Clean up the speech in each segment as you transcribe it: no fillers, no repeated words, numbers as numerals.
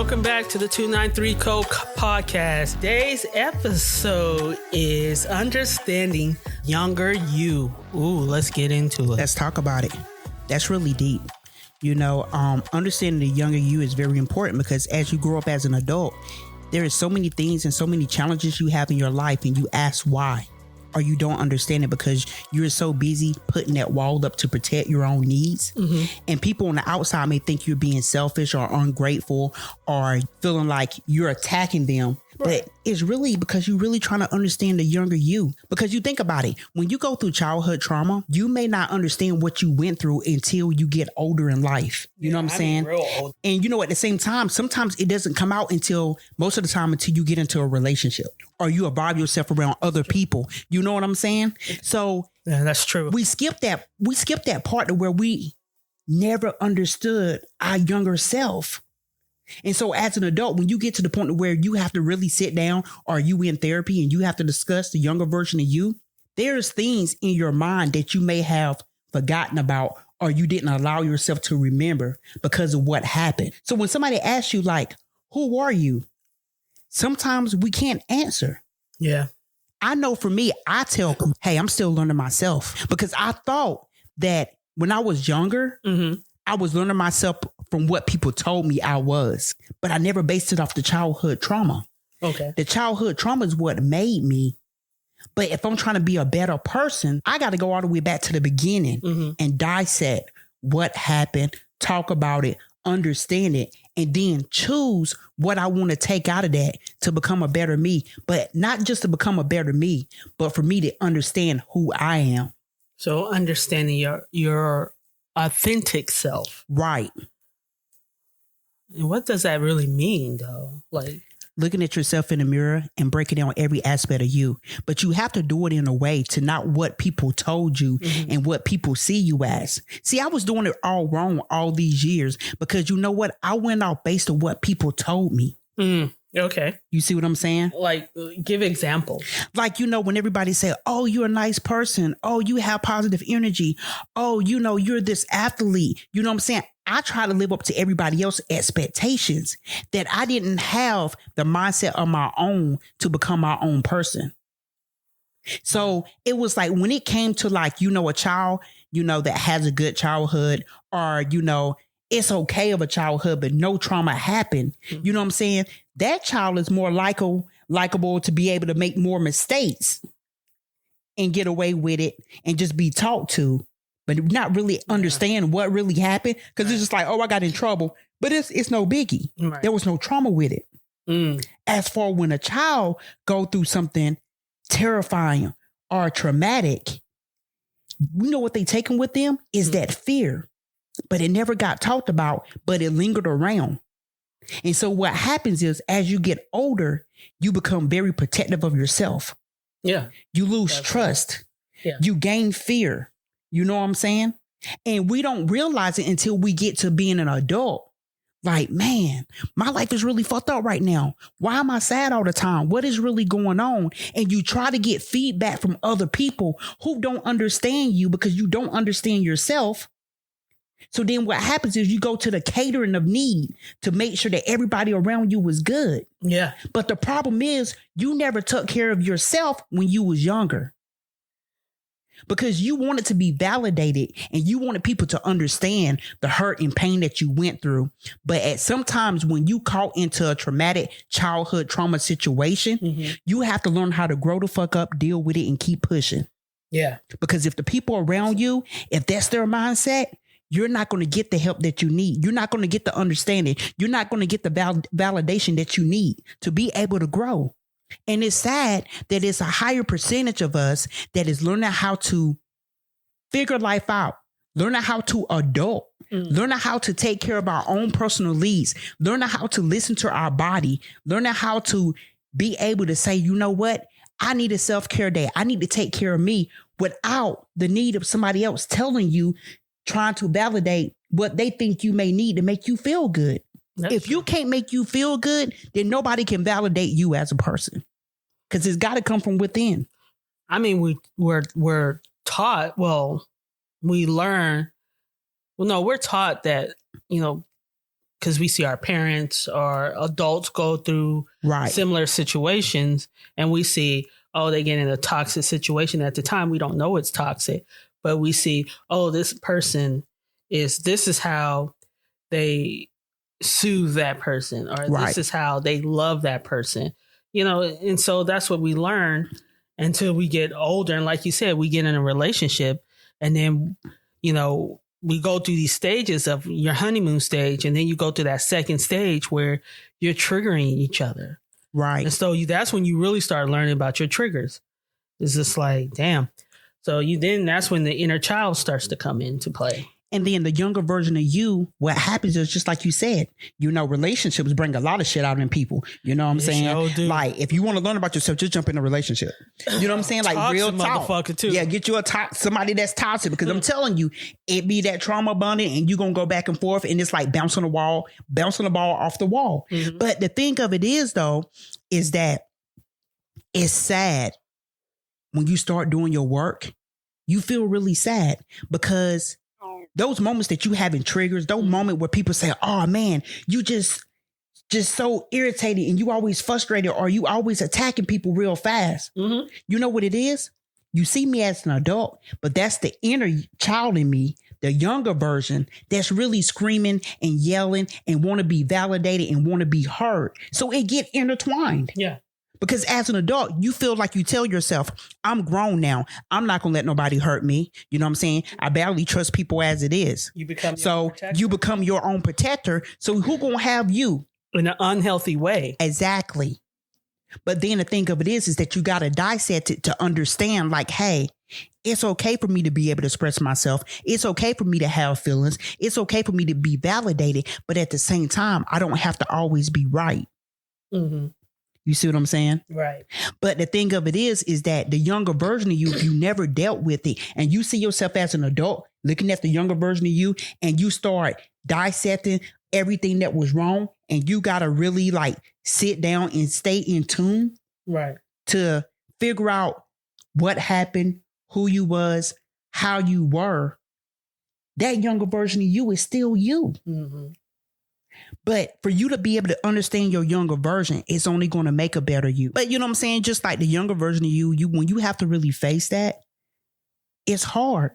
welcome back to the 293 Code podcast. Today's episode is understanding younger you. Ooh, let's get into it. Let's talk about it. That's really deep. Understanding the younger you is very important because as you grow up as an adult, there is so many things and so many challenges you have in your life, and you ask why, or you don't understand it because you're so busy putting that wall up to protect your own needs. Mm-hmm. And people on the outside may think you're being selfish or ungrateful or feeling like you're attacking them. Right. But it's really because you're really trying to understand the younger you. Because you think about it, when you go through childhood trauma, you may not understand what you went through until you get older in life. You know what I'm saying? Real old. And at the same time, sometimes it doesn't come out until most of the time until you get into a relationship or you evolve yourself around other people. You know what I'm saying? So yeah, that's true. We skip that part to where we never understood our younger self. And so as an adult, when you get to the point where you have to really sit down or you in therapy and you have to discuss the younger version of you, there's things in your mind that you may have forgotten about or you didn't allow yourself to remember because of what happened. So when somebody asks you like, who are you? Sometimes we can't answer. Yeah. I know for me, I tell people, hey, I'm still learning myself because I thought that when I was younger, I was learning myself from what people told me I was, but I never based it off the childhood trauma. Okay. The childhood trauma is what made me. But if I'm trying to be a better person, I got to go all the way back to the beginning and dissect what happened, talk about it, understand it, and then choose what I want to take out of that to become a better me. But not just to become a better me, but for me to understand who I am. So understanding your authentic self. Right. And what does that really mean, though? Like looking at yourself in the mirror and breaking down every aspect of you. But you have to do it in a way to not what people told you and what people see you as. See, I was doing it all wrong all these years because you know what? I went off based on what people told me. Okay. You see what I'm saying? Like, give examples. Like, when everybody say, oh, you're a nice person. Oh, you have positive energy. Oh, you're this athlete. You know what I'm saying? I try to live up to everybody else's expectations that I didn't have the mindset of my own to become my own person. So it was like when it came to like, a child, that has a good childhood or, it's okay of a childhood, but no trauma happened. You know what I'm saying? That child is more likable to be able to make more mistakes and get away with it and just be talked to, but not really understand what really happened. Cause it's just like, oh, I got in trouble, but it's no biggie. Right. There was no trauma with it. As for when a child go through something terrifying or traumatic, what they taking with them is that fear. But it never got talked about, but it lingered around. And so what happens is as you get older, you become very protective of yourself. Yeah. You lose trust. Yeah. You gain fear. You know what I'm saying? And we don't realize it until we get to being an adult. Like, man, my life is really fucked up right now. Why am I sad all the time? What is really going on? And you try to get feedback from other people who don't understand you because you don't understand yourself. So then what happens is you go to the catering of need to make sure that everybody around you was good. Yeah. But the problem is you never took care of yourself when you was younger because you wanted to be validated and you wanted people to understand the hurt and pain that you went through. But at sometimes when you caught into a traumatic childhood trauma situation, you have to learn how to grow the fuck up, deal with it and keep pushing. Yeah. Because if the people around you, if that's their mindset, you're not going to get the help that you need. You're not going to get the understanding. You're not going to get the validation that you need to be able to grow. And it's sad that it's a higher percentage of us that is learning how to figure life out, learning how to adult, learning how to take care of our own personal needs, learning how to listen to our body, learning how to be able to say, you know what? I need a self-care day. I need to take care of me without the need of somebody else telling you, trying to validate what they think you may need to make you feel good. If you can't make you feel good, then nobody can validate you as a person because it's got to come from within. I mean, we're taught, we learn, we're taught that, because we see our parents or adults go through similar situations, and we see, oh, they get in a toxic situation. At the time, we don't know it's toxic, but we see, oh, this person this is how they soothe that person, or this is how they love that person, and so that's what we learn until we get older. And like you said, we get in a relationship, and then, we go through these stages of your honeymoon stage, and then you go to that second stage where you're triggering each other. Right. And so that's when you really start learning about your triggers. It's just like, damn. So that's when the inner child starts to come into play. And then the younger version of you, what happens is just like you said, relationships bring a lot of shit out in people. You know what I'm saying? Sure, like, if you want to learn about yourself, just jump in a relationship. You know what I'm saying? Like, real talk. Motherfucker too. Yeah, get you somebody that's toxic, because I'm telling you, it be that trauma bonding, and you're going to go back and forth, and it's like bouncing the ball off the wall. Mm-hmm. But the thing of it is, though, is that it's sad when you start doing your work. You feel really sad, because those moments that you have in triggers, those moments where people say, oh man, you just so irritated, and you always frustrated, or you always attacking people real fast. Mm-hmm. You know what it is? You see me as an adult, but that's the inner child in me, the younger version, that's really screaming and yelling and want to be validated and want to be heard. So it get intertwined. Yeah. Because as an adult, you feel like you tell yourself, I'm grown now. I'm not going to let nobody hurt me. You know what I'm saying? I barely trust people as it is. You become your own protector. So who going to have you? In an unhealthy way. Exactly. But then the thing of it is that you got to dissect it to understand, like, hey, it's okay for me to be able to express myself. It's okay for me to have feelings. It's okay for me to be validated. But at the same time, I don't have to always be right. Mm-hmm. You see what I'm saying? Right. But the thing of it is that the younger version of you never dealt with it. And you see yourself as an adult looking at the younger version of you, and you start dissecting everything that was wrong. And you got to really like sit down and stay in tune. Right. To figure out what happened, who you was, how you were. That younger version of you is still you. Mm-hmm. But for you to be able to understand your younger version, it's only going to make a better you. But you know what I'm saying? Just like the younger version of you, when you have to really face that, it's hard.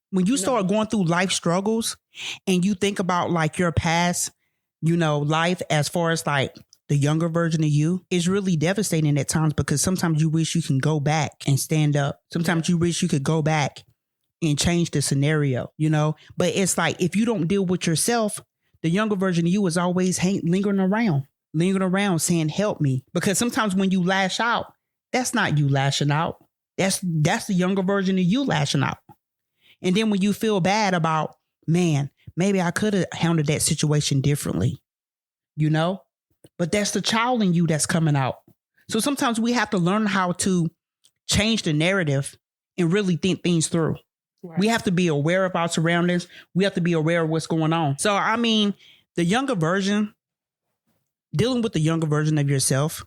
When you start going through life struggles and you think about like your past, life, as far as like the younger version of you, is really devastating at times, because sometimes you wish you can go back and stand up. Sometimes you wish you could go back and change the scenario, But it's like, if you don't deal with yourself, the younger version of you is always lingering around saying, help me. Because sometimes when you lash out, that's not you lashing out. That's the younger version of you lashing out. And then when you feel bad about, man, maybe I could have handled that situation differently, but that's the child in you that's coming out. So sometimes we have to learn how to change the narrative and really think things through. Right. We have to be aware of our surroundings. We have to be aware of what's going on. So, I mean, dealing with the younger version of yourself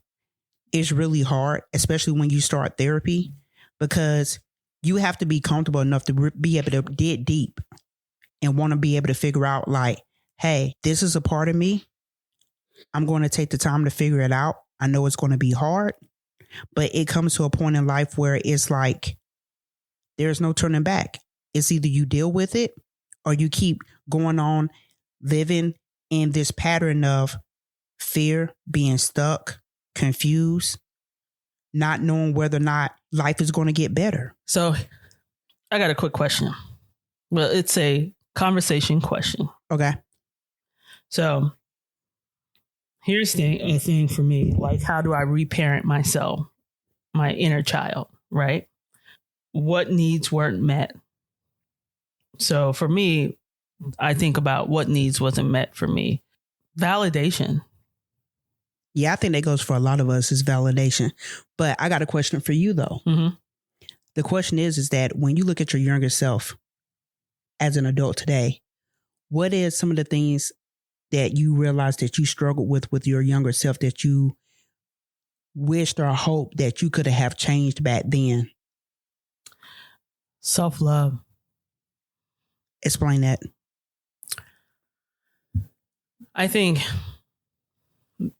is really hard, especially when you start therapy, because you have to be comfortable enough to be able to dig deep and want to be able to figure out, like, hey, this is a part of me. I'm going to take the time to figure it out. I know it's going to be hard, but it comes to a point in life where it's like, there's no turning back. It's either you deal with it or you keep going on living in this pattern of fear, being stuck, confused, not knowing whether or not life is going to get better. So I got a quick question. Well, it's a conversation question. Okay. So here's a thing for me. Like, how do I reparent myself, my inner child, right? What needs weren't met? So for me, I think about what needs wasn't met for me. Validation. Yeah, I think that goes for a lot of us, is validation. But I got a question for you, though. Mm-hmm. The question is that when you look at your younger self as an adult today, what is some of the things that you realize that you struggled with your younger self, that you wished or hoped that you could have changed back then? Self-love. Explain that. I think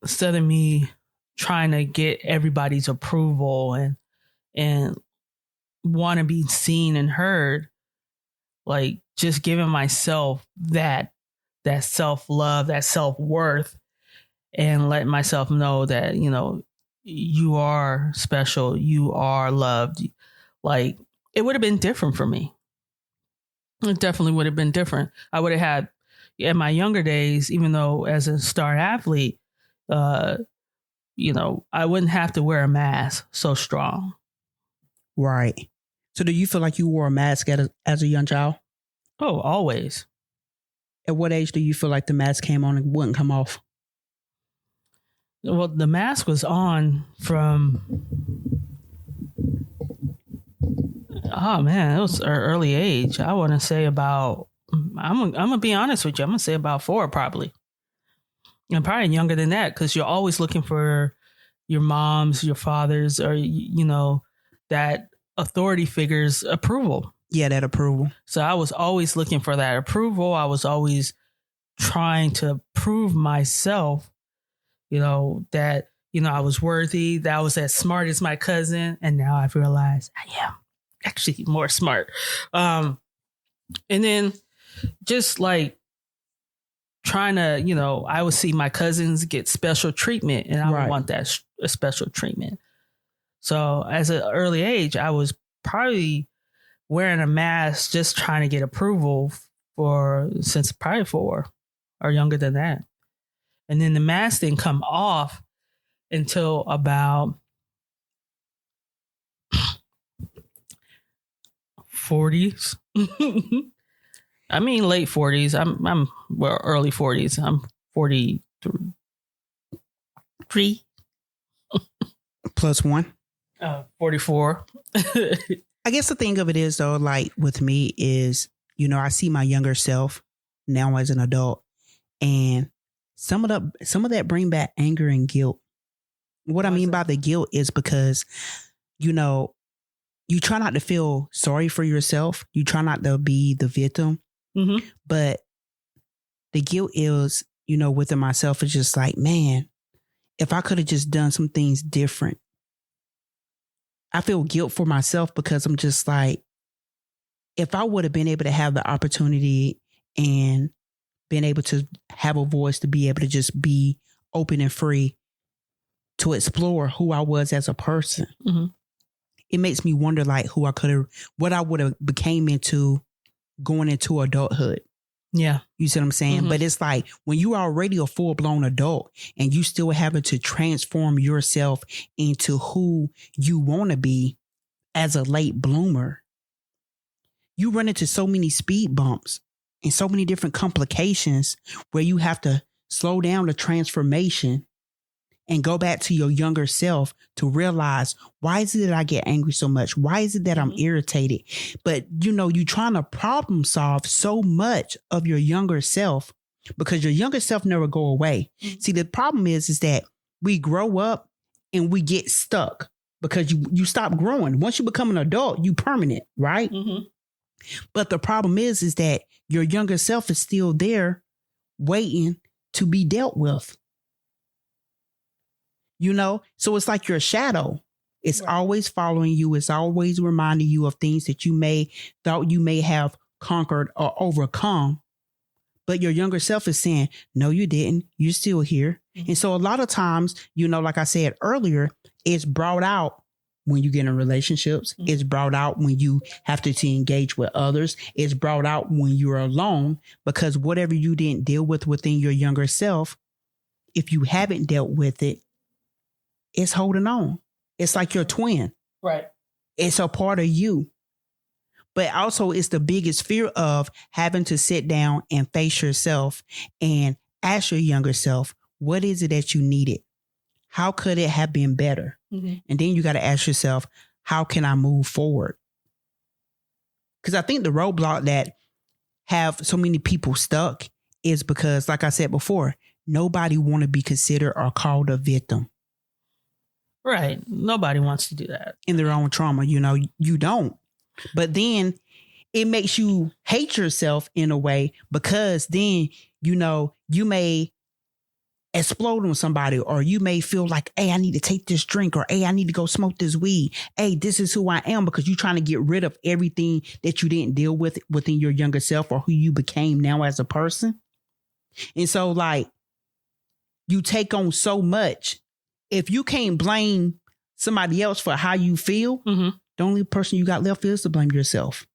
instead of me trying to get everybody's approval and want to be seen and heard, like just giving myself that self-love, that self-worth, and letting myself know that, you are special, you are loved. Like, it would have been different for me. It definitely would have been different. I would have had, in my younger days, even though as a star athlete, I wouldn't have to wear a mask so strong. Right. So do you feel like you wore a mask as a young child? Oh, always. At what age do you feel like the mask came on and wouldn't come off? Well, the mask was on from, oh man, it was an early age. I want to say about, I'm going to be honest with you, I'm going to say about 4 probably. And probably younger than that, because you're always looking for your mom's, your father's, or, that authority figure's approval. Yeah, that approval. So I was always looking for that approval. I was always trying to prove myself, that, I was worthy, that I was as smart as my cousin. And now I've realized I am actually more smart. And then just like trying to, I would see my cousins get special treatment and I would want that special treatment. So as an early age, I was probably wearing a mask, just trying to get approval since probably 4 or younger than that. And then the mask didn't come off until about 40s. I mean, late 40s. I'm early 40s. I'm 43. Plus 1. 44. I guess the thing of it is, though, like with me is, I see my younger self now as an adult, and some of that bring back anger and guilt. What I mean by the guilt is because, you try not to feel sorry for yourself. You try not to be the victim. Mm-hmm. But the guilt is, within myself, is just like, man, if I could have just done some things different. I feel guilt for myself because I'm just like, if I would have been able to have the opportunity and been able to have a voice to be able to just be open and free to explore who I was as a person, mm-hmm. It makes me wonder like what I would have became into going into adulthood. Yeah. You see what I'm saying? Mm-hmm. But it's like when you are already a full-blown adult and you still having to transform yourself into who you want to be as a late bloomer, you run into so many speed bumps and so many different complications where you have to slow down the transformation and go back to your younger self to realize, why is it that I get angry so much? Why is it that I'm irritated? But, you're trying to problem solve so much of your younger self because your younger self never go away. Mm-hmm. See, the problem is that we grow up and we get stuck because you stop growing. Once you become an adult, you permanent, right? Mm-hmm. But the problem is that your younger self is still there waiting to be dealt with. So it's like your shadow. It's always following you. It's always reminding you of things that you thought you may have conquered or overcome. But your younger self is saying, no, you didn't. You're still here. Mm-hmm. And so a lot of times, like I said earlier, it's brought out when you get in relationships. Mm-hmm. It's brought out when you have to engage with others. It's brought out when you're alone, because whatever you didn't deal with within your younger self, if you haven't dealt with it, it's holding on. It's like your twin. Right. It's a part of you. But also it's the biggest fear of having to sit down and face yourself and ask your younger self, what is it that you needed? How could it have been better? Mm-hmm. And then you got to ask yourself, how can I move forward? Because I think the roadblock that have so many people stuck is because, like I said before, nobody want to be considered or called a victim. Right. Nobody wants to do that. In their own trauma, you don't. But then it makes you hate yourself in a way because then, you may explode on somebody, or you may feel like, hey, I need to take this drink, or hey, I need to go smoke this weed. Hey, this is who I am, because you're trying to get rid of everything that you didn't deal with within your younger self, or who you became now as a person. And so like you take on so much. If you can't blame somebody else for how you feel, the only person you got left is to blame yourself.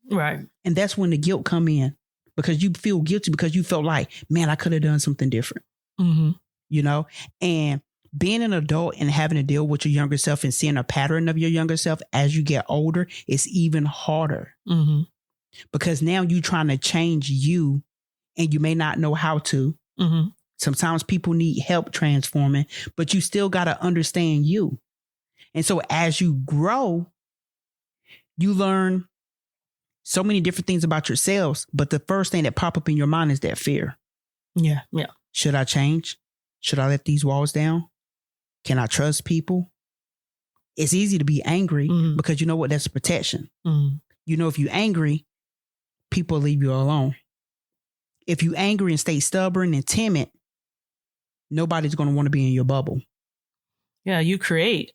Right. And that's when the guilt come in, because you feel guilty because you felt like, man, I could have done something different. You know, and being an adult and having to deal with your younger self and seeing a pattern of your younger self as you get older is even harder, because now you're trying to change you and you may not know how to. Sometimes people need help transforming, but you still got to understand you. And so as you grow, you learn so many different things about yourselves. But the first thing that pop up in your mind is that fear. Yeah. Should I change? Should I let these walls down? Can I trust people? It's easy to be angry because you know what? That's protection. You know, if you're angry, people leave you alone. If you're angry and stay stubborn and timid, nobody's going to want to be in your bubble. Yeah, you create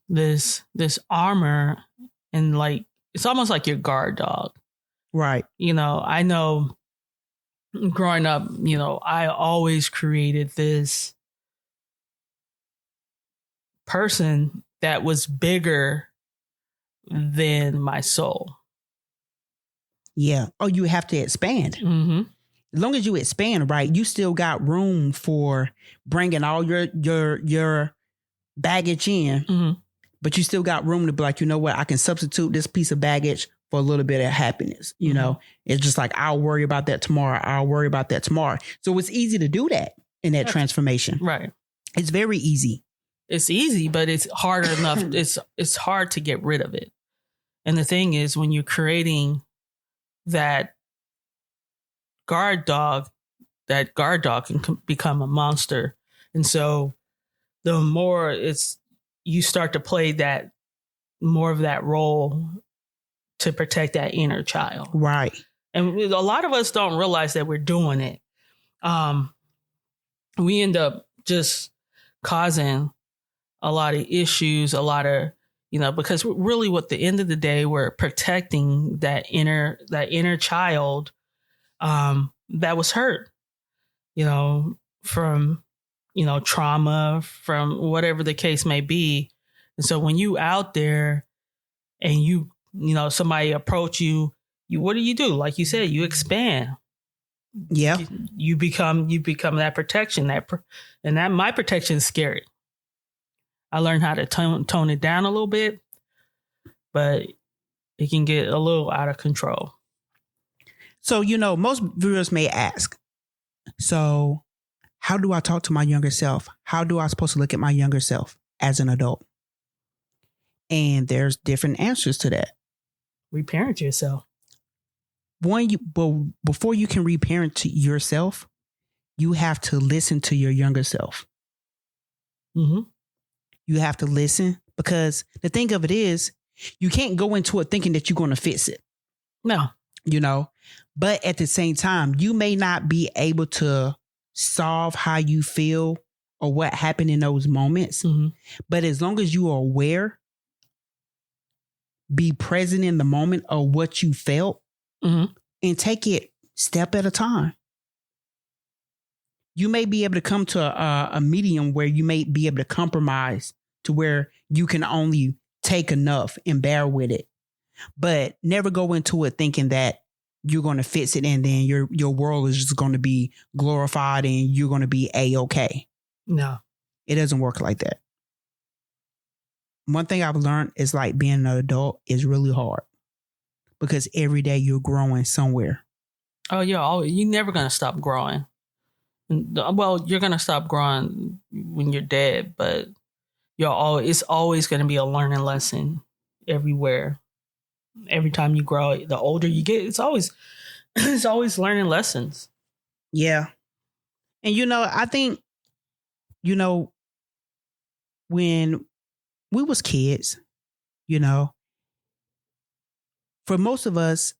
this armor, and like it's almost like your guard dog. Right. You know, I know growing up, you know, I always created this person that was bigger than my soul. Yeah. Oh, you have to expand. As long as you expand, right, you still got room for bringing all your baggage in, but you still got room to be like, you know what, I can substitute this piece of baggage for a little bit of happiness. You know, it's just like, I'll worry about that tomorrow. I'll worry about that tomorrow. So it's easy to do that in that transformation. Right. It's very easy. It's easy, but it's hard enough. It's hard to get rid of it. And the thing is, when you're creating that guard dog can become a monster. And so the more you start to play that more of that role to protect that inner child. Right. And a lot of us don't realize that we're doing it. We end up just causing a lot of issues, a lot of, you know, because really at the end of the day, we're protecting that inner child that was hurt, you know, from, you know, trauma, from whatever the case may be. And so when you out there and you know, somebody approach you, what do? Like you said, you expand. Yeah. You become that protection, and my protection is scary. I learned how to tone it down a little bit, but it can get a little out of control. So, you know, most viewers may ask, so how do I talk to my younger self? How do I supposed to look at my younger self as an adult? And there's different answers to that. Reparent yourself. Before you can reparent to yourself, you have to listen to your younger self. You have to listen, because the thing of it is, you can't go into it thinking that you're going to fix it. No. You know, but at the same time, you may not be able to solve how you feel or what happened in those moments. But as long as you are aware, be present in the moment of what you felt, and take it step at a time. You may be able to come to a medium where you may be able to compromise to where you can only take enough and bear with it, but never go into it thinking that you're going to fix it and then your world is just going to be glorified and you're going to be A-okay. No, it doesn't work like that. One thing I've learned is like being an adult is really hard, because every day you're growing somewhere. Oh, you're never going to stop growing. Well, you're going to stop growing when you're dead, but it's always going to be a learning lesson everywhere. Every time you grow, the older you get, it's always learning lessons. Yeah. And, you know, I think, you know, when we was kids, you know, for most of us,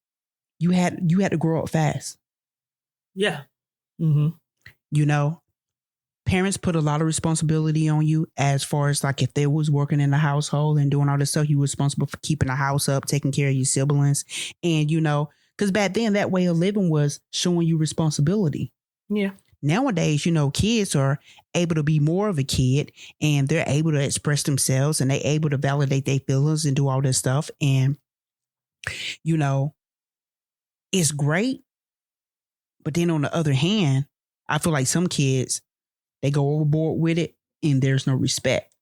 you had to grow up fast. Yeah. You know, parents put a lot of responsibility on you as far as like if they was working in the household and doing all this stuff, you were responsible for keeping the house up, taking care of your siblings. And, you know, because back then that way of living was showing you responsibility. Yeah. Nowadays, you know, kids are able to be more of a kid and they're able to express themselves and they're able to validate their feelings and do all this stuff. And, you know, it's great. But then on the other hand, I feel like some kids, they go overboard with it and there's no respect.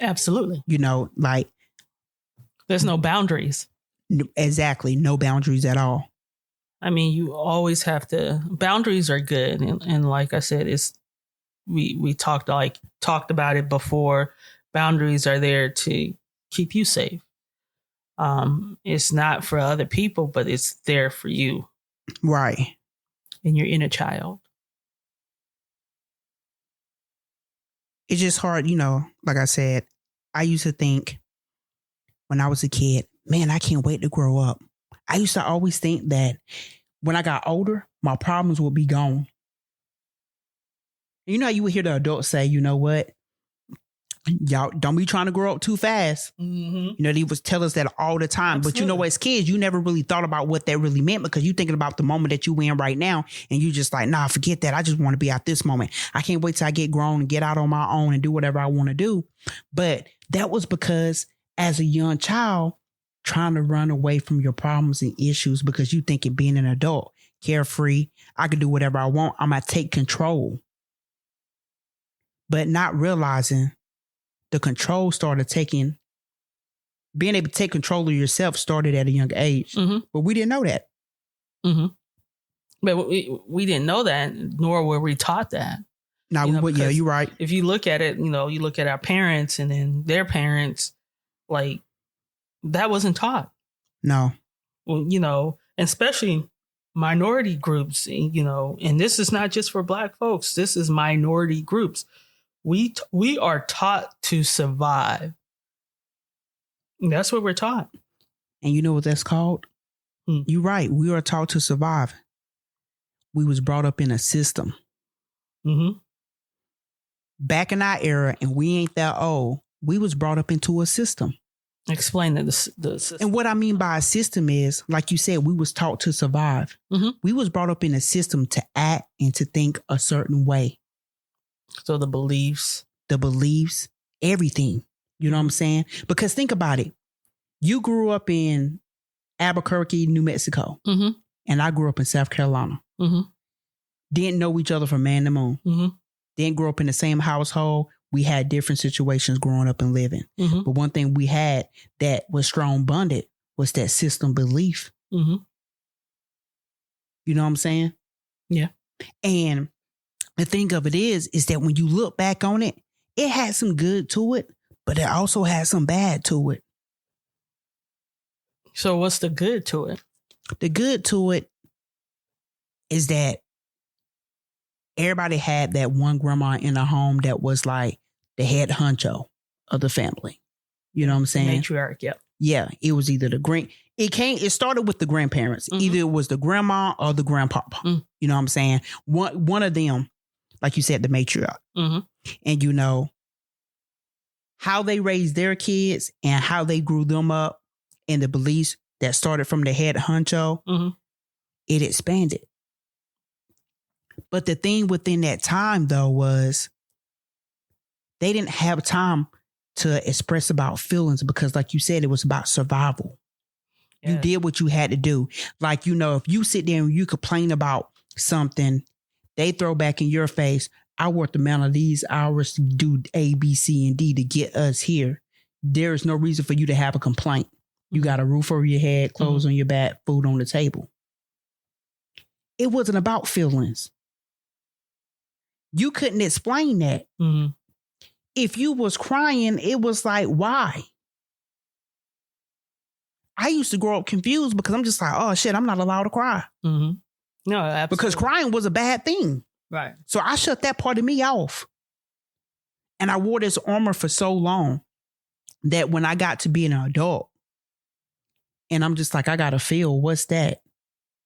Absolutely. You know, like. There's no boundaries. Exactly. No boundaries at all. I mean, you always have to, boundaries are good. And like I said, we talked about it before. Boundaries are there to keep you safe. It's not for other people, but it's there for you. Right. And your inner child. It's just hard, you know, like I said, I used to think when I was a kid, man, I can't wait to grow up. I used to always think that when I got older, my problems would be gone. You know how you would hear the adults say, you know what? Y'all don't be trying to grow up too fast. Mm-hmm. You know, they would tell us that all the time. Absolutely. But you know, as kids, you never really thought about what that really meant because you're thinking about the moment that you in right now. And you just like, nah, forget that. I just want to be at this moment. I can't wait till I get grown and get out on my own and do whatever I want to do. But that was because as a young child, trying to run away from your problems and issues because you think it being an adult, carefree, I can do whatever I want. I'm going to take control. But not realizing the control started being able to take control of yourself started at a young age. Mm-hmm. But we didn't know that. Mm-hmm. But we didn't know that, nor were we taught that. No, yeah, you're right. If you look at it, you know, you look at our parents and then their parents, like, that wasn't taught. No. Well, you know, especially minority groups, you know, and this is not just for Black folks. This is minority groups. We are taught to survive. And that's what we're taught. And you know what that's called? You're right. We are taught to survive. We was brought up in a system. Mm-hmm. Back in our era, and we ain't that old, we was brought up into a system. Explain the system. And what I mean by a system is, like you said, we was taught to survive. Mm-hmm. We was brought up in a system to act and to think a certain way. So the beliefs, everything. You know what I'm saying? Because think about it. You grew up in Albuquerque, New Mexico, mm-hmm. and I grew up in South Carolina. Mm-hmm. Didn't know each other from man to moon. Mm-hmm. Didn't grow up in the same household. We had different situations growing up and living. Mm-hmm. But one thing we had that was strong bonded was that system belief. Mm-hmm. You know what I'm saying? Yeah. And the thing of it is that when you look back on it, it had some good to it, but it also had some bad to it. So what's the good to it? The good to it is that everybody had that one grandma in the home that was like the head honcho of the family. You know what I'm saying? Matriarch, yeah. Yeah, it was either it started with the grandparents. Mm-hmm. Either it was the grandma or the grandpapa. Mm-hmm. You know what I'm saying? One of them, like you said, the matriarch. Mm-hmm. And you know, how they raised their kids and how they grew them up and the beliefs that started from the head honcho, mm-hmm. it expanded. But the thing within that time, though, was they didn't have time to express about feelings because, like you said, it was about survival. Yeah. You did what you had to do. Like, you know, if you sit there and you complain about something, they throw back in your face, I worked the amount of these hours to do A, B, C, and D to get us here. There is no reason for you to have a complaint. You got a roof over your head, clothes mm-hmm. on your back, food on the table. It wasn't about feelings. You couldn't explain that. Mm-hmm. If you was crying, it was like, why? I used to grow up confused because I'm just like, oh shit, I'm not allowed to cry. Mm-hmm. No, absolutely. Because crying was a bad thing. Right. So I shut that part of me off. And I wore this armor for so long that when I got to be an adult and I'm just like, I got to feel, what's that?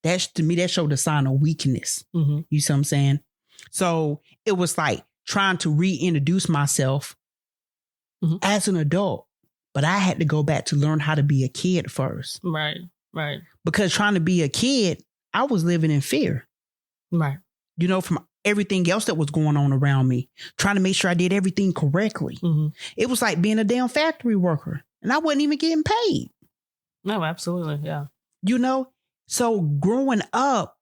That's to me, that showed a sign of weakness. Mm-hmm. You see what I'm saying? So it was like trying to reintroduce myself as an adult. But I had to go back to learn how to be a kid first. Right. Because trying to be a kid, I was living in fear. Right. You know, from everything else that was going on around me, trying to make sure I did everything correctly. It was like being a damn factory worker, and I wasn't even getting paid. No, absolutely. Yeah. You know, so growing up,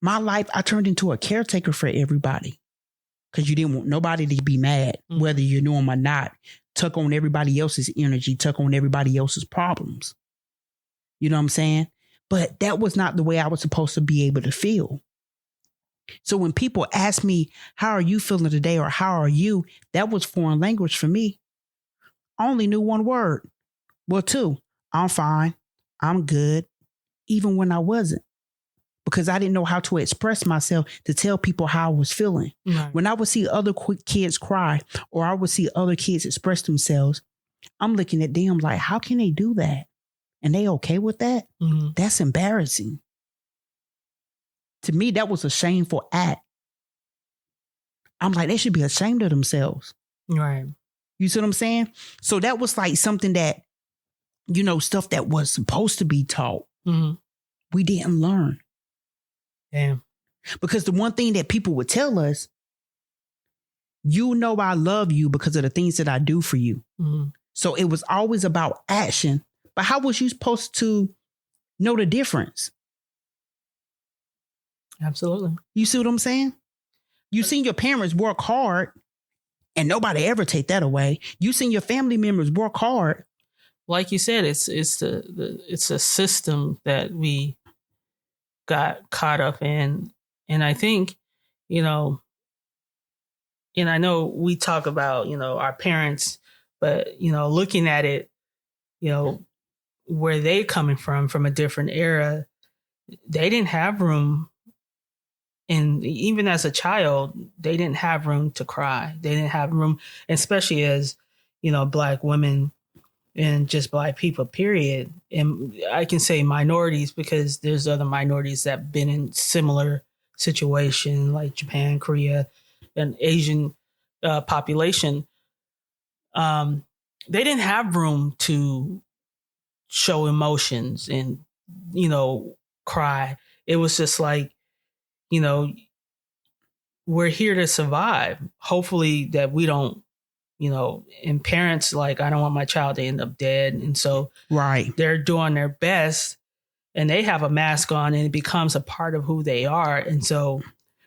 my life, I turned into a caretaker for everybody because you didn't want nobody to be mad, whether you knew them or not. Tuck on everybody else's energy, tuck on everybody else's problems. You know what I'm saying? But that was not the way I was supposed to be able to feel. So when people ask me, how are you feeling today? Or how are you? That was foreign language for me. I only knew one word. Well, two. I'm fine. I'm good. Even when I wasn't. Because I didn't know how to express myself to tell people how I was feeling. Right. When I would see other kids cry or I would see other kids express themselves, I'm looking at them like, how can they do that? And they okay with that? That's embarrassing. To me, that was a shameful act. I'm like, they should be ashamed of themselves. Right. You see what I'm saying? So that was like something that, you know, stuff that was supposed to be taught. We didn't learn. Damn. Because the one thing that people would tell us, you know, I love you because of the things that I do for you. So it was always about action. But how was you supposed to know the difference? Absolutely. You see what I'm saying? You seen your parents work hard and nobody ever take that away. You seen your family members work hard. Like you said, it's a system that we got caught up in. And I think, you know, and I know we talk about, you know, our parents, but, you know, looking at it, you know, where they coming from a different era, they didn't have room. And even as a child, they didn't have room to cry. They didn't have room, especially as, you know, Black women and just Black people, period. And I can say minorities because there's other minorities that have been in similar situation like Japan, Korea, and Asian population. They didn't have room to show emotions and, you know, cry. It was just like, you know, we're here to survive. Hopefully that we don't, you know, and parents like, I don't want my child to end up dead. And so they're doing their best and they have a mask on and it becomes a part of who they are. And so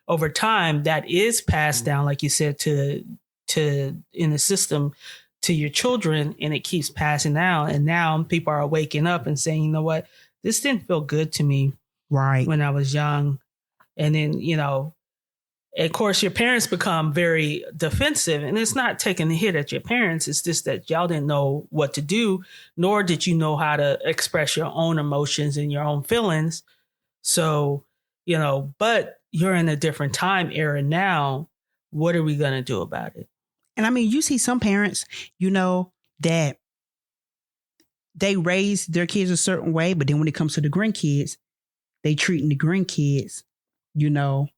over time that is passed down, like you said, to in the system to your children, and it keeps passing down. And now people are waking up and saying, you know what, this didn't feel good to me when I was young. And then, you know, of course, your parents become very defensive, and it's not taking a hit at your parents. It's just that y'all didn't know what to do, nor did you know how to express your own emotions and your own feelings. So, you know, but you're in a different time era now. What are we going to do about it? And I mean, you see some parents, you know, that they raise their kids a certain way, but then when it comes to the grandkids, they treating the grandkids, you know,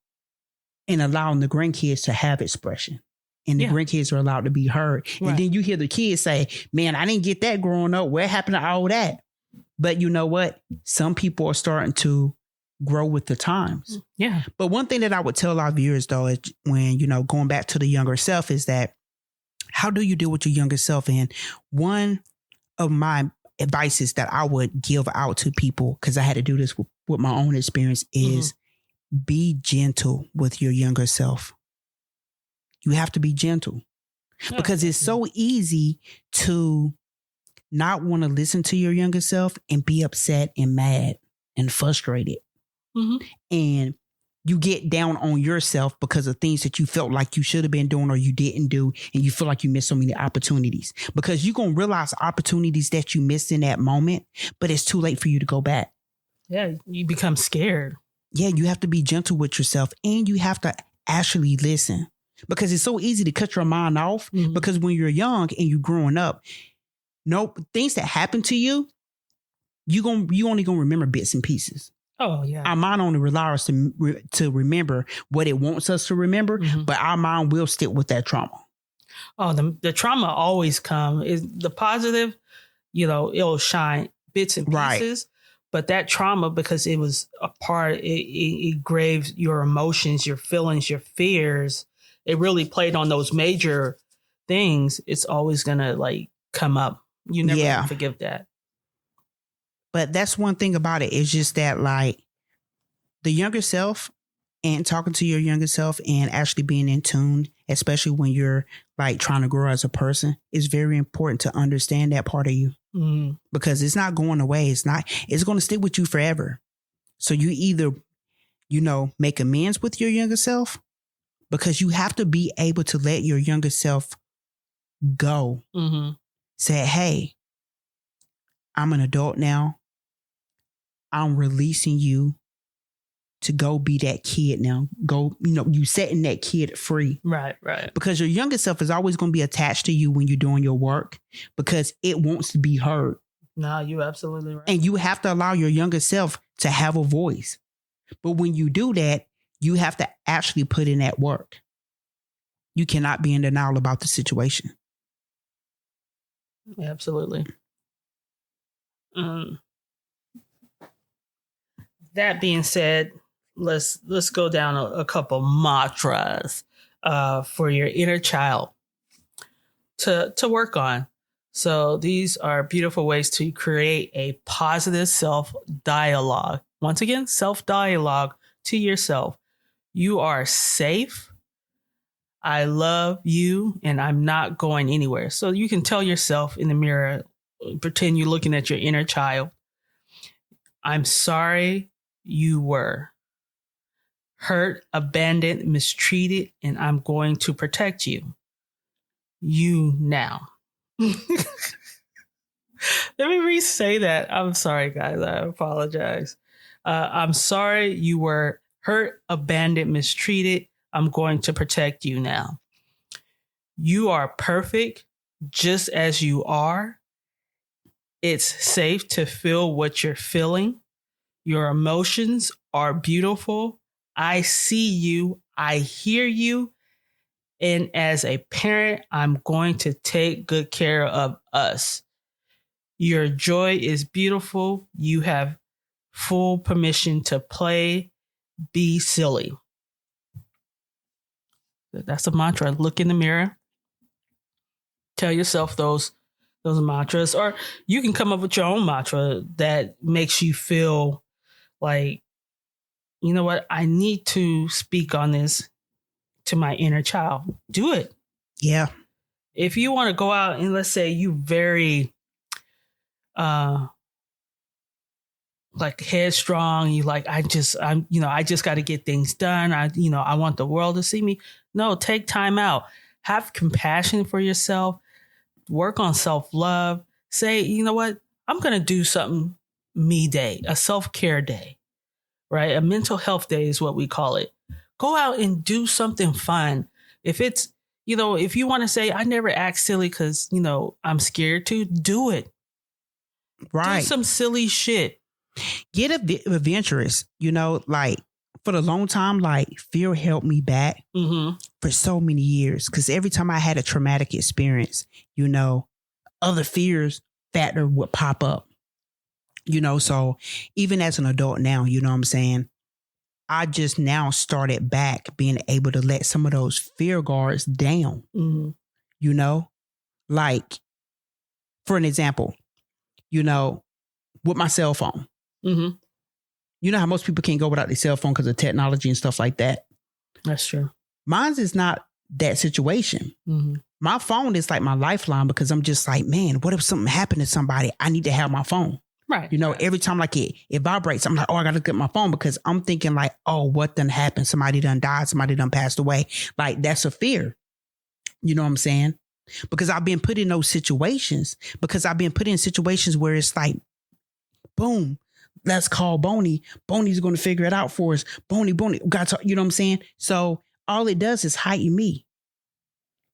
and allowing the grandkids to have expression. And the grandkids are allowed to be heard. Right. And then you hear the kids say, man, I didn't get that growing up. What happened to all that? But you know what? Some people are starting to grow with the times. Yeah. But one thing that I would tell our viewers, though, is when, you know, going back to the younger self is that how do you deal with your younger self? And one of my advices that I would give out to people, because I had to do this with my own experience, is be gentle with your younger self. You have to be gentle because it's so easy to not want to listen to your younger self and be upset and mad and frustrated. And you get down on yourself because of things that you felt like you should have been doing or you didn't do. And you feel like you missed so many opportunities because you're going to realize opportunities that you missed in that moment, but it's too late for you to go back. Yeah. You become scared. Yeah, you have to be gentle with yourself and you have to actually listen because it's so easy to cut your mind off because when you're young and you're growing up, things that happen to you, you only gonna remember bits and pieces. Oh, yeah. Our mind only relies to remember what it wants us to remember, but our mind will stick with that trauma. Oh, the trauma always come. Is the positive, it'll shine bits and pieces. Right. But that trauma, because it was a part, it graves your emotions, your feelings, your fears. It really played on those major things. It's always going to come up. You never forgive that. But that's one thing about it. It's just that the younger self and talking to your younger self and actually being in tune, especially when you're trying to grow as a person, is very important to understand that part of you. Because it's not going away. It's going to stick with you forever. So you either, make amends with your younger self, because you have to be able to let your younger self go. Say, hey, I'm an adult now. I'm releasing you to go be that kid now. Go, you setting that kid free. Right. Because your younger self is always going to be attached to you when you're doing your work, because it wants to be heard. No, you're absolutely right. And you have to allow your younger self to have a voice. But when you do that, you have to actually put in that work. You cannot be in denial about the situation. Absolutely. That being said, let's go down a couple mantras for your inner child to work on. So these are beautiful ways to create a positive self-dialogue. Once again, self-dialogue to yourself. You are safe. I love you, and I'm not going anywhere. So you can tell yourself in the mirror, pretend you're looking at your inner child. I'm sorry you were hurt, abandoned, mistreated, and I'm going to protect you. You now. Let me re-say that. I'm sorry, guys. I apologize. I'm sorry you were hurt, abandoned, mistreated. I'm going to protect you now. You are perfect just as you are. It's safe to feel what you're feeling. Your emotions are beautiful. I see you. I hear you. And as a parent, I'm going to take good care of us. Your joy is beautiful. You have full permission to play, be silly. That's a mantra. Look in the mirror. Tell yourself those mantras, or you can come up with your own mantra that makes you feel like, you know what? I need to speak on this to my inner child. Do it. Yeah. If you want to go out and let's say you very headstrong, I just got to get things done. I want the world to see me. No, take time out. Have compassion for yourself. Work on self-love. Say, you know what? I'm going to do something me day, a self-care day, right? A mental health day is what we call it. Go out and do something fun. If it's, if you want to say, I never act silly because, I'm scared to, do it. Right. Do some silly shit. Get adventurous, for the long time, fear held me back for so many years. Because every time I had a traumatic experience, other fears factor would pop up. So even as an adult now, you know what I'm saying? I just now started back being able to let some of those fear guards down. For an example, with my cell phone. You know how most people can't go without their cell phone because of technology and stuff like that. That's true. Mine's is not that situation. My phone is like my lifeline, because I'm just like, man, what if something happened to somebody? I need to have my phone. Right. Every time it vibrates, I'm like, oh, I got to get my phone, because I'm thinking like, oh, what done happened? Somebody done died. Somebody done passed away. That's a fear. You know what I'm saying? Because I've been put in those situations, where it's like, boom, let's call Boney. Boney's going to figure it out for us. Boney, got to, you know what I'm saying? So all it does is heighten me.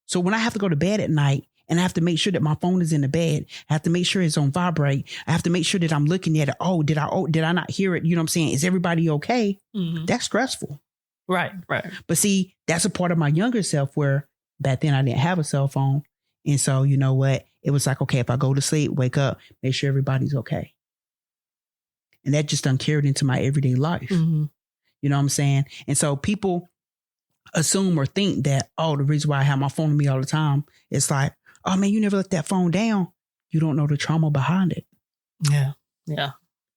So when I have to go to bed at night And I have to make sure that my phone is in the bed. I have to make sure it's on vibrate. I have to make sure that I'm looking at it. Oh, did I not hear it? You know what I'm saying? Is everybody okay? Mm-hmm. That's stressful. Right. But see, that's a part of my younger self where back then I didn't have a cell phone. And so, you know what? It was like, okay, if I go to sleep, wake up, make sure everybody's okay. And that just done carried into my everyday life. Mm-hmm. You know what I'm saying? And so people assume or think that, oh, the reason why I have my phone with me all the time, it's like, oh man, you never let that phone down. You don't know the trauma behind it. Yeah.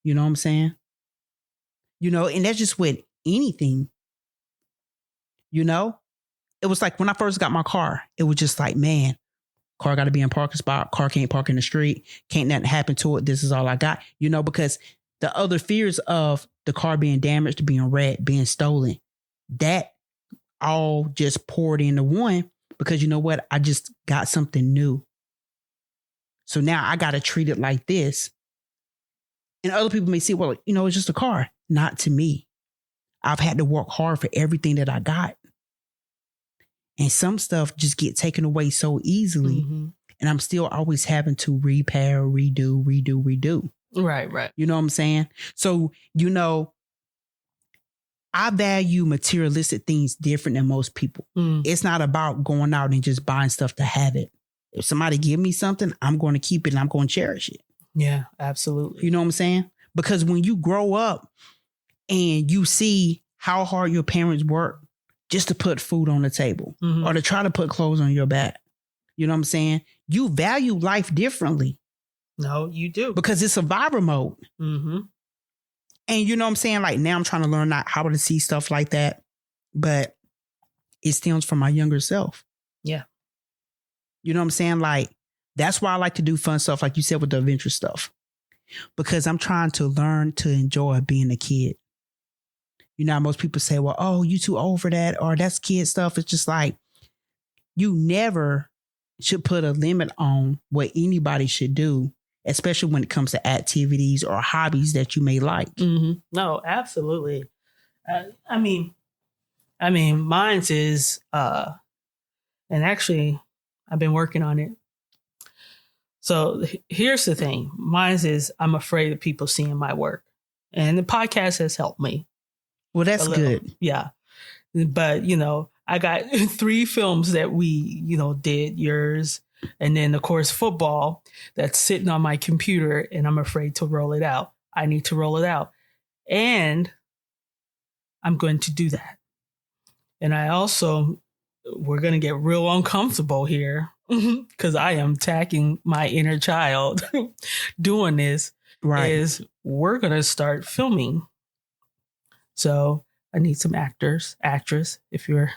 You know what I'm saying? You know, and that's just with anything. You know, it was like when I first got my car, it was just like, man, car got to be in parking spot. Car can't park in the street. Can't nothing happen to it. This is all I got. You know, because the other fears of the car being damaged, being wrecked, being stolen, that all just poured into one because you know what? I just got something new. So now I got to treat it like this. And other people may say, well, you know, it's just a car. Not to me. I've had to work hard for everything that I got. And some stuff just get taken away so easily. Mm-hmm. And I'm still always having to repair, redo. Right. You know what I'm saying? So, you know, I value materialistic things different than most people. Mm. It's not about going out and just buying stuff to have it. If somebody give me something, I'm going to keep it and I'm going to cherish it. Yeah, absolutely. You know what I'm saying? Because when you grow up and you see how hard your parents work just to put food on the table or to try to put clothes on your back, you know what I'm saying? You value life differently. No, you do. Because it's survivor mode. Mm-hmm. And you know what I'm saying? Like now I'm trying to learn how to see stuff like that. But it stems from my younger self. Yeah. You know what I'm saying? Like, that's why I like to do fun stuff, like you said, with the adventure stuff. Because I'm trying to learn to enjoy being a kid. You know, most people say, well, oh, you too old for that, or that's kid stuff. It's just like, you never should put a limit on what anybody should do, especially when it comes to activities or hobbies that you may like. Mm-hmm. No, absolutely. I mean, mine's is, and actually, I've been working on it. So here's the thing. Mine's is I'm afraid of people seeing my work. And the podcast has helped me. Well, that's good. Yeah. But, you know, I got 3 films that we, you know, did, yours. And then, of course, football that's sitting on my computer and I'm afraid to roll it out. I need to roll it out. And I'm going to do that. And I also, we're going to get real uncomfortable here because I am attacking my inner child doing this. Right. Is we're going to start filming. So I need some actors, actress, if you're,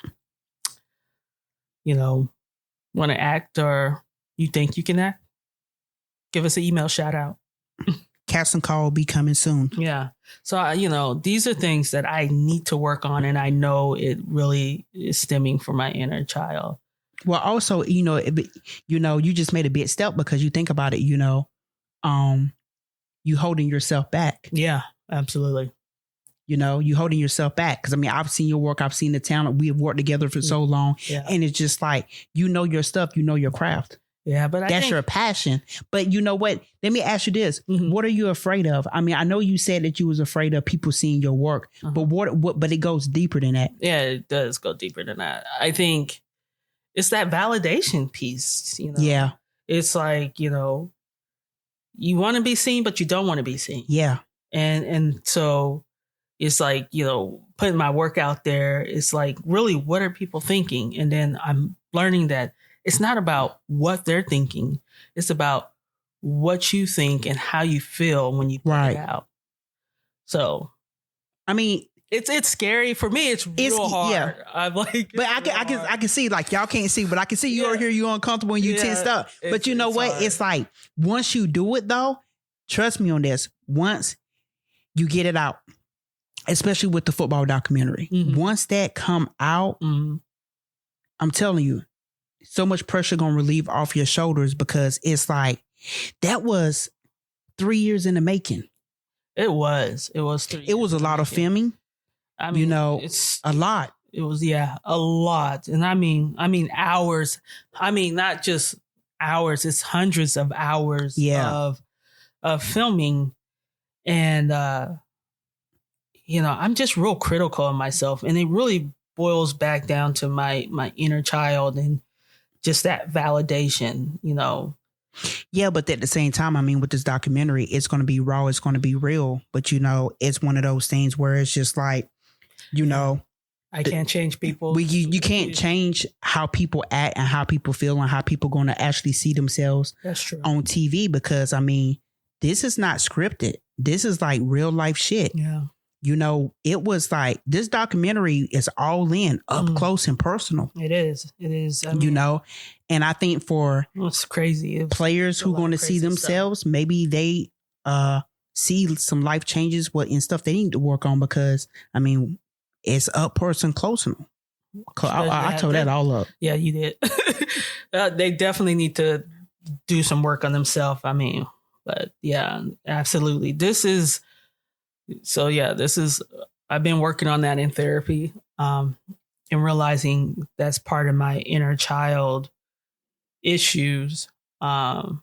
you know, want to act or you think you can act, give us an email shout out. Casting call will be coming soon. Yeah. So, you know, these are things that I need to work on. And I know it really is stemming from my inner child. Well, also, you know, you just made a big step because you think about it, you know, you holding yourself back. Yeah, absolutely. You know, you holding yourself back. Because, I mean, I've seen your work. I've seen the talent. We have worked together for so long. Yeah. And it's just like, you know your stuff. You know your craft. Yeah, but that's your passion. But you know what? Let me ask you this. Mm-hmm. What are you afraid of? I mean, I know you said that you was afraid of people seeing your work, but but it goes deeper than that. Yeah, it does go deeper than that. I think it's that validation piece, you know? Yeah. It's like, you know, you want to be seen, but you don't want to be seen. Yeah. And so it's like, you know, putting my work out there. It's like, really, what are people thinking? And then I'm learning that it's not about what they're thinking. It's about what you think and how you feel when you put it out. So, I mean, it's scary for me. It's real hard. Yeah. I'm like, but I can see, like, y'all can't see, but I can see you over here. You're uncomfortable and you tensed up. But you know what? Hard. It's like once you do it, though, trust me on this. Once you get it out, especially with the football documentary, once that come out, I'm telling you, so much pressure gonna relieve off your shoulders because it's like that was 3 years in the making. It was 3 years. It was a lot of filming. I mean, you know, it's a lot. It was, a lot. And I mean hours. I mean, not just hours. It's hundreds of hours of filming. And, I'm just real critical of myself. And it really boils back down to my inner child and just that validation, Yeah, but at the same time, I mean, with this documentary, it's going to be raw. It's going to be real. But, it's one of those things where it's just like, I can't change people. You can't change how people act and how people feel and how people going to actually see themselves on TV, because, I mean, this is not scripted. This is like real life shit. Yeah. It was like this documentary is all in, up close and personal. It is. I mean, and I think for it's crazy. Players who going to see themselves, maybe they see some life changes and stuff they need to work on, because, I mean, it's up person close enough. I told that all up. Yeah, you did. They definitely need to do some work on themselves. I mean, but yeah, absolutely. I've been working on that in therapy, and realizing that's part of my inner child issues. And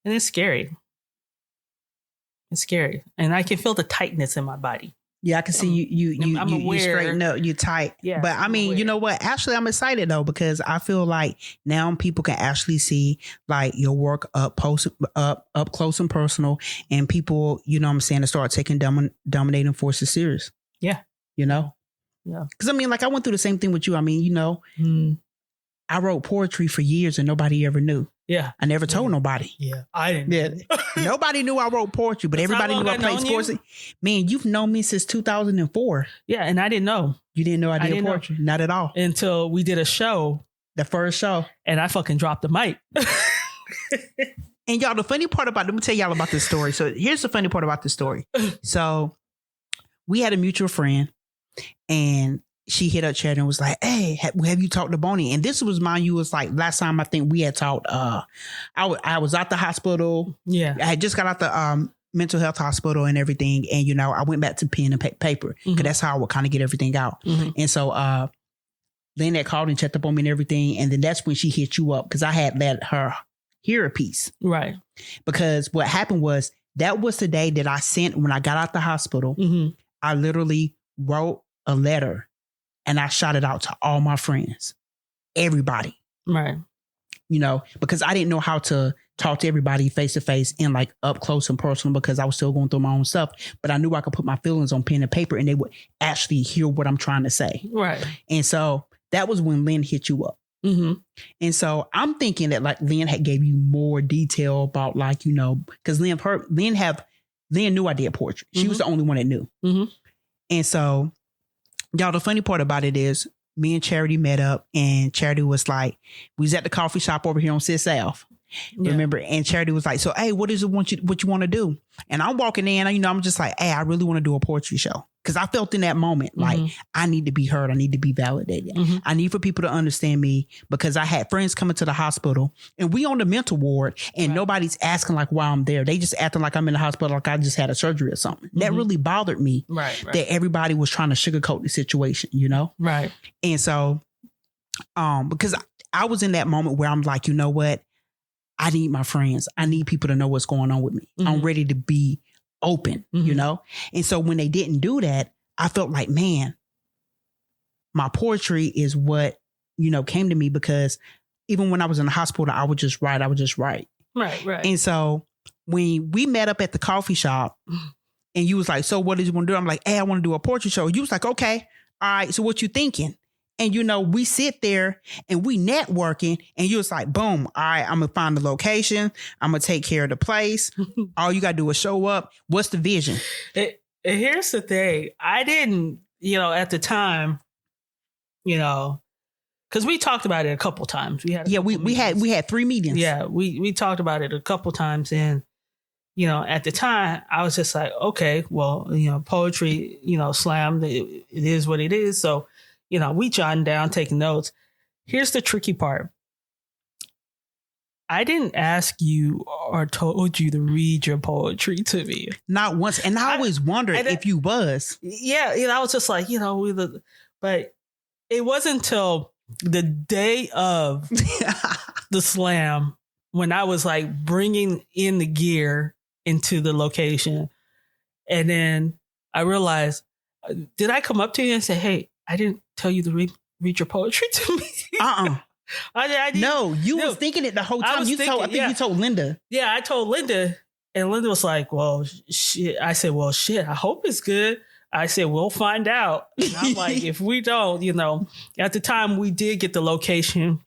it's scary. It's scary. And I can feel the tightness in my body. Yeah, I can see you straighten up, you tight. Yeah, but I mean, you know what? Actually, I'm excited though, because I feel like now people can actually see like your work up close and personal, and people, to start taking dominating forces serious. Yeah. Yeah. Because I mean, like I went through the same thing with you. I mean, I wrote poetry for years and nobody ever knew. Yeah. I never told nobody. Yeah. I didn't. Yeah. Nobody knew I wrote poetry, but everybody knew I played sports. Man, you've known me since 2004. Yeah. And I didn't know. You didn't know I did poetry? Not at all. Until we did a show. The first show. And I fucking dropped the mic. And y'all, the funny part about, let me tell y'all about this story. So here's the funny part about the story. So we had a mutual friend, and she hit up Chad and was like, hey, have you talked to Bonnie? And this was, mind you, was like last time I think we had talked, I was at the hospital. Yeah. I had just got out the mental health hospital and everything. And, I went back to pen and paper, because that's how I would kind of get everything out. And so Lynette called and checked up on me and everything. And then that's when she hit you up, because I had let her hear a piece. Right. Because what happened was, that was the day that I sent, when I got out the hospital, I literally wrote a letter and I shot it out to all my friends, everybody. Right. Because I didn't know how to talk to everybody face to face and like up close and personal, because I was still going through my own stuff. But I knew I could put my feelings on pen and paper and they would actually hear what I'm trying to say. Right. And so that was when Lynn hit you up. And so I'm thinking that like Lynn had gave you more detail about like, because Lynn knew I did poetry. She was the only one that knew. And so, y'all, the funny part about it is me and Charity met up, and Charity was like, we was at the coffee shop over here on 6th Ave. Yeah. Remember? And Charity was like, so, hey, what you want to do? And I'm walking in, I'm just like, hey, I really want to do a poetry show. Because I felt in that moment, like, I need to be heard. I need to be validated. I need for people to understand me, because I had friends coming to the hospital and we on the mental ward, and nobody's asking like why I'm there. They just acting like I'm in the hospital, like I just had a surgery or something. That really bothered me. Right. That everybody was trying to sugarcoat the situation, Right. And so, because I was in that moment where I'm like, you know what? I need my friends. I need people to know what's going on with me. I'm ready to be open, And so when they didn't do that, I felt like, man, my poetry is what, came to me, because even when I was in the hospital, I would just write. Right. And so when we met up at the coffee shop and you was like, so what did you want to do? I'm like, hey, I want to do a poetry show. You was like, okay, all right. So what you thinking? And, we sit there and we networking, and you was like, boom. All right, I'm going to find the location. I'm going to take care of the place. All you got to do is show up. What's the vision? Here's the thing. I didn't, at the time, because we talked about it a couple times. We had 3 meetings. Yeah, we talked about it a couple times. And, at the time I was just like, okay, well, poetry, slam, it is what it is. So, we jotting down, taking notes. Here's the tricky part. I didn't ask you or told you to read your poetry to me. Not once. And I always wondered if you was. Yeah. I was just like, but it wasn't until the day of the slam, when I was like bringing in the gear into the location, and then I realized, did I come up to you and say, "Hey, I didn't tell you to read your poetry to me"? I no, you was thinking it the whole time. I think you told Linda. Yeah, I told Linda, and Linda was like, "Well, shit." I said, "Well, shit. I hope it's good." I said, "We'll find out." And I'm like, if we don't, at the time we did get the location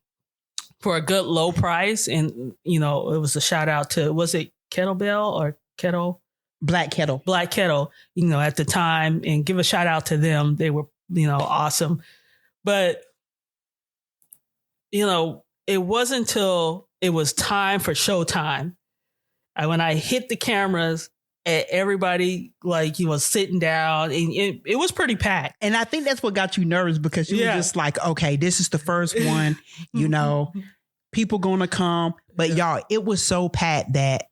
for a good low price, and it was a shout out to, was it Kettlebell or Kettle? Black Kettle, at the time, and give a shout out to them. They were, awesome. But, it wasn't until it was time for showtime. When I hit the cameras and everybody sitting down, and it was pretty packed. And I think that's what got you nervous, because you were just like, okay, this is the first one, people gonna come. But y'all, it was so packed that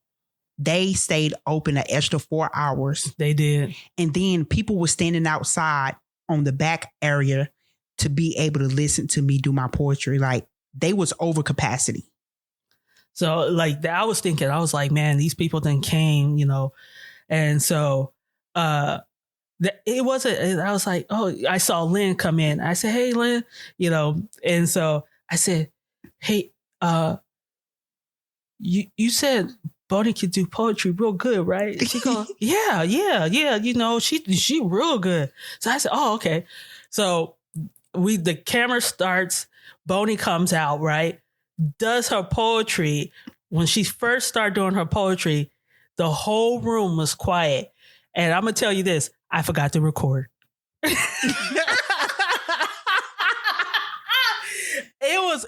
they stayed open an extra 4 hours. They did. And then people were standing outside on the back area to be able to listen to me do my poetry. Like, they was over capacity. So I was thinking, I was like, man, these people then came, and so it wasn't, I was like, oh, I saw Lynn come in. I said, hey, Lynn, and so I said, hey, you said Bonnie could do poetry real good, right? And she goes, yeah. She real good. So I said, oh, okay. So the camera starts, Bonnie comes out, right? Does her poetry. When she first started doing her poetry, the whole room was quiet. And I'm going to tell you this, I forgot to record.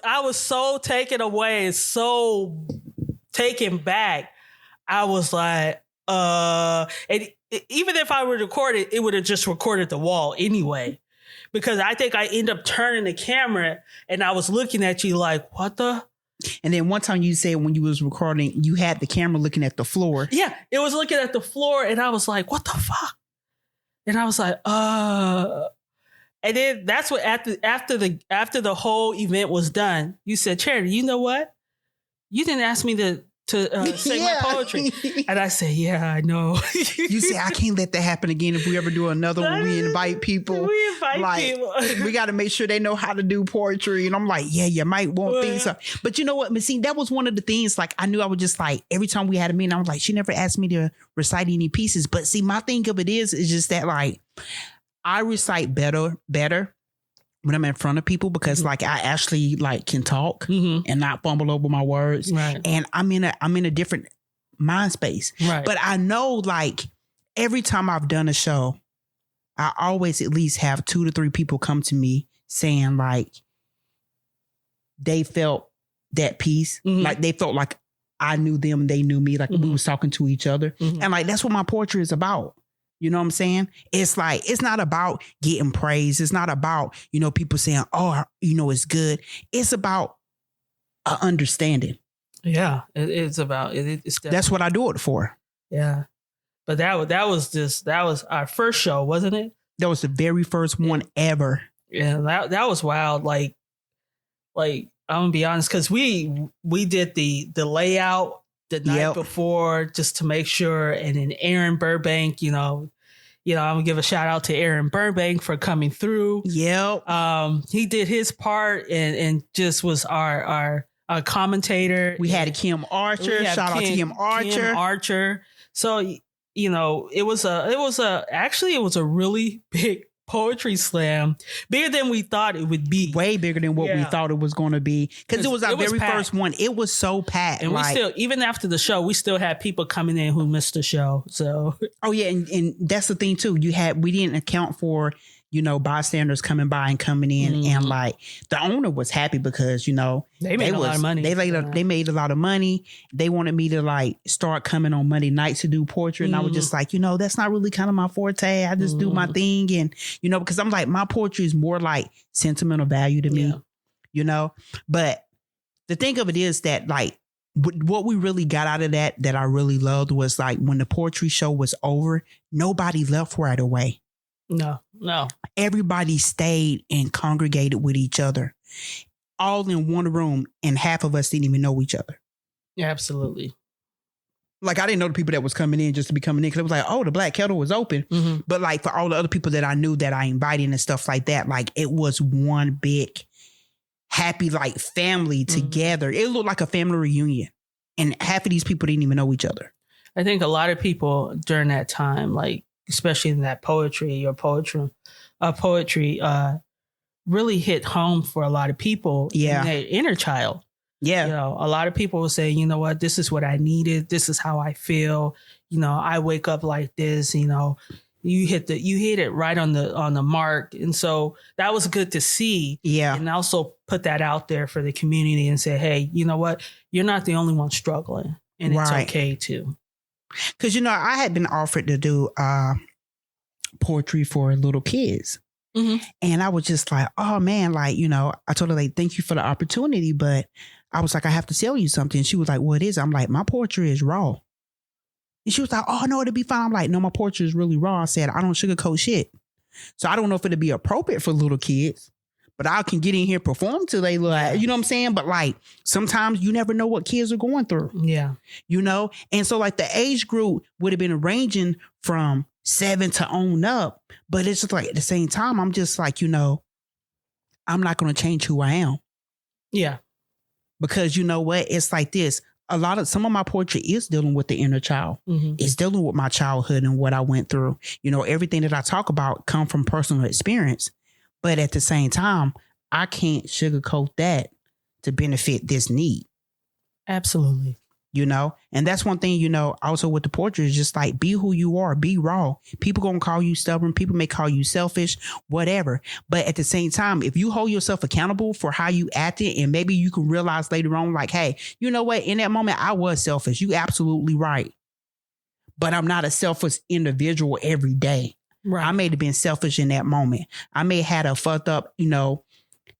I was so taken away, so taken back. I was like, and even if I were to record it, it would have just recorded the wall anyway. Because I think I ended up turning the camera and I was looking at you like, what the? And then one time you said when you was recording, you had the camera looking at the floor. Yeah, it was looking at the floor, and I was like, what the fuck? And I was like, And then that's what after the whole event was done, you said, Charity, you know what? You didn't ask me to say my poetry. And I said, yeah, I know. You say, I can't let that happen again. If we ever do another one, we invite people. People. We got to make sure they know how to do poetry. And I'm like, yeah, you might want things. But you know what? But see, that was one of the things, I knew I was just every time we had a meeting, I was like, she never asked me to recite any pieces. But see, my thing of it is just that I recite better when I'm in front of people, because I actually can talk and not fumble over my words. Right. And I'm in a different mind space. Right. But I know every time I've done a show, I always at least have 2 to 3 people come to me saying they felt that piece. They felt like I knew them, they knew me, we was talking to each other. And that's what my poetry is about. You know what I'm saying? It's it's not about getting praise. It's not about, people saying, oh, it's good. It's about understanding. Yeah, it's about it. That's what I do it for. Yeah. But that was our first show, wasn't it? That was the very first one ever. Yeah, that was wild. I'm gonna be honest, because we did the layout the night before just to make sure. And then Aaron Burbank, I'm gonna give a shout out to Aaron Burbank for coming through. Yep. He did his part and just was our commentator. We had Kim Archer. Shout out to Kim Archer. So, it was a really big poetry slam, bigger than we thought it would be. Way bigger than what we thought it was going to be, because it was our very first one. It was so packed, and we still, even after the show, we still had people coming in who missed the show. So, oh yeah, and that's the thing too. We didn't account for bystanders coming by and coming in, and the owner was happy because they made a lot of money. They made a lot of money. They wanted me to start coming on Monday nights to do poetry, and I was just that's not really kind of my forte. I just do my thing, and because I'm my poetry is more sentimental value to me, But the thing of it is that what we really got out of that I really loved was when the poetry show was over, nobody left right away. No. Everybody stayed and congregated with each other. all in one room, and half of us didn't even know each other. Yeah, absolutely. Like, I didn't know the people that was coming in just to be coming in, because it was like, oh, the Black Kettle was open. Mm-hmm. But like, for all the other people that I knew that I invited and stuff like that, like, it was one big happy, like, family together. It looked like a family reunion. And half of these people didn't even know each other. I think a lot of people during that time, like, especially in that poetry really hit home for a lot of people. Yeah. In their inner child. Yeah. You know, a lot of people will say, you know what, this is what I needed. This is how I feel. You know, I wake up like this, you know, you hit it right on the mark. And so that was good to see. Yeah. And also put that out there for the community and say, hey, you know what, you're not the only one struggling, and it's okay too. Because, you know, I had been offered to do poetry for little kids. Mm-hmm. And I was just like, oh man, like, you know, I told her, like, thank you for the opportunity, but I was like, I have to tell you something. She was like, what is it? I'm like, my poetry is raw. And she was like, oh no, it'll be fine. I'm like, no, my poetry is really raw. I said, I don't sugarcoat shit. So I don't know if it'll be appropriate for little kids, but I can get in here, perform till they like, you know what I'm saying? But like, sometimes you never know what kids are going through. Yeah. You know? And so like the age group would have been ranging from 7 to on up, but it's just like at the same time, I'm just like, you know, I'm not going to change who I am. Yeah. Because you know what? It's like this. Some of my poetry is dealing with the inner child. Mm-hmm. It's dealing with my childhood and what I went through. You know, everything that I talk about come from personal experience. But at the same time, I can't sugarcoat that to benefit this need. Absolutely. You know, and that's one thing, you know, also with the poetry is just like, be who you are, be raw. People going to call you stubborn. People may call you selfish, whatever. But at the same time, if you hold yourself accountable for how you acted, and maybe you can realize later on, like, hey, you know what? In that moment, I was selfish. You absolutely right. But I'm not a selfish individual every day. Right. I may have been selfish in that moment. I may have had a fucked up, you know,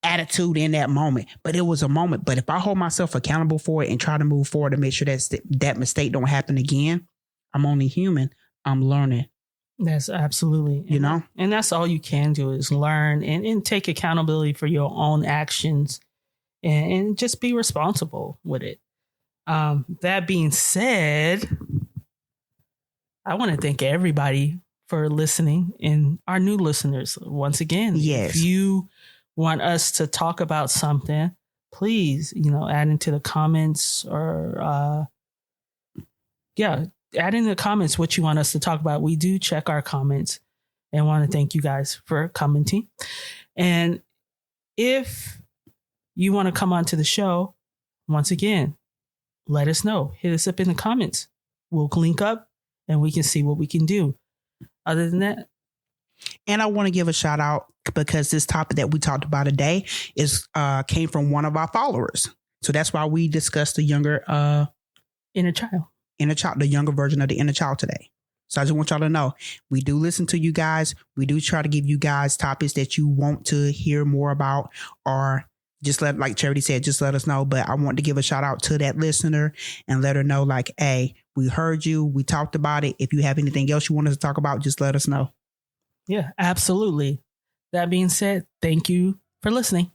attitude in that moment, but it was a moment. But if I hold myself accountable for it and try to move forward to make sure that mistake don't happen again, I'm only human. I'm learning. That's absolutely, you know, and that's all you can do is learn and take accountability for your own actions and just be responsible with it. That being said, I want to thank everybody for listening, and our new listeners once again. Yes. If you want us to talk about something, please, you know, add into the comments or, add in the comments what you want us to talk about. We do check our comments and want to thank you guys for commenting. And if you want to come onto the show, once again, let us know. Hit us up in the comments. We'll link up and we can see what we can do. Other than that, and I want to give a shout out because this topic that we talked about today came from one of our followers. So that's why we discussed the younger inner child, the younger version of the inner child today. So I just want y'all to know, we do listen to you guys. We do try to give you guys topics that you want to hear more about, or just like Charity said, just let us know. But I want to give a shout out to that listener and let her know, like, hey, we heard you. We talked about it. If you have anything else you want us to talk about, just let us know. Yeah, absolutely. That being said, thank you for listening.